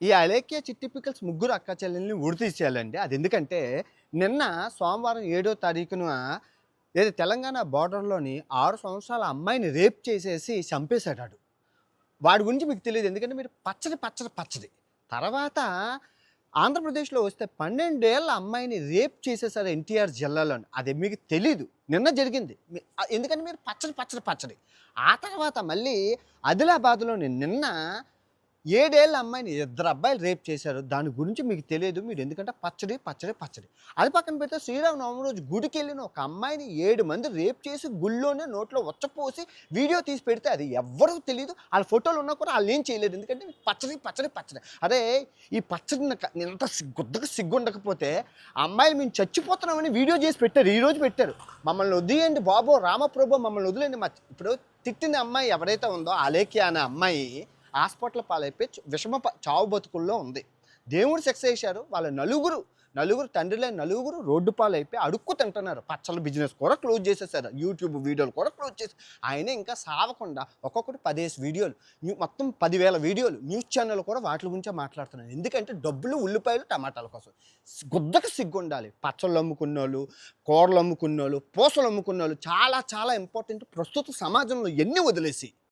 ఈ అలేఖ్య చిట్టి పిక్కల్స్ ముగ్గురు అక్క చెల్లెల్ని ఉరి తీసేయాలండి. అది ఎందుకంటే నిన్న సోమవారం 7వ తారీఖున ఏదో తెలంగాణ బోర్డర్‌లోని 6 సంవత్సరాల అమ్మాయిని రేప్ చేసేసి చంపేసాడాడు. వాడి గురించి మీకు తెలీదు. ఎందుకంటే మీరు పచ్చడి. తర్వాత ఆంధ్రప్రదేశ్‌లో వస్తే 12 ఏళ్ల అమ్మాయిని రేప్ చేసేసారు ఎన్టీఆర్ జిల్లాలోని. అది మీకు తెలీదు. నిన్న జరిగింది. ఎందుకంటే మీరు పచ్చడి. ఆ తర్వాత మళ్ళీ ఆదిలాబాద్‌లోని నిన్న 7 ఏళ్ల అమ్మాయిని ఇద్దరు అబ్బాయిలు రేప్ చేశారు. దాని గురించి మీకు తెలియదు. మీరు ఎందుకంటే పచ్చడి. అది పక్కన పెడితే శ్రీరామనవమి రోజు గుడికెళ్ళిన ఒక అమ్మాయిని 7 మంది రేప్ చేసి గుళ్ళోనే నోట్లో ఉచ్చపోసి వీడియో తీసి పెడితే అది ఎవ్వరికీ తెలీదు. ఆళ్ళ ఫోటోలు ఉన్నా కూడా ఆళ్ళేం చేయలేరు. ఎందుకంటే పచ్చడి. అరే ఈ పచ్చడి ఇంత గుద్దకు సిగ్గుండకపోతే అమ్మాయిలు మేము చచ్చిపోతున్నామని వీడియో చేసి పెట్టారు. ఈరోజు పెట్టారు. మమ్మల్ని వదిలేయండి బాబో రామప్రభో మమ్మల్ని వదిలేయండి. ఇప్పుడు తిట్టిన అమ్మాయి ఎవరైతే ఉందో అలేఖ్య అనే అమ్మాయి హాస్పిటల్ పాలైపోయి చావు బతుకుల్లో ఉంది. దేవుడు శిక్ష వేశారు. వాళ్ళ నలుగురు తండ్రులైన నలుగురు రోడ్డు పాలైపోయి అడుక్కు తింటున్నారు. పచ్చళ్ళ బిజినెస్ కూడా క్లోజ్ చేసేసారు. యూట్యూబ్ వీడియోలు కూడా క్లోజ్ చేసి ఆయన ఇంకా సావకుండా ఒక్కొక్కటి 10 వీడియోలు మొత్తం 10,000 వీడియోలు న్యూస్ ఛానల్ కూడా వాటి గురించే మాట్లాడుతున్నారు. ఎందుకంటే డబ్బులు ఉల్లిపాయలు టమాటాల కోసం. గుద్దకు సిగ్గుండాలి. పచ్చళ్ళు అమ్ముకున్నోళ్ళు, కూరలు అమ్ముకున్నోళ్ళు, పూసలు అమ్ముకున్నోళ్ళు చాలా ఇంపార్టెంట్ ప్రస్తుత సమాజంలో ఎన్ని వదిలేసి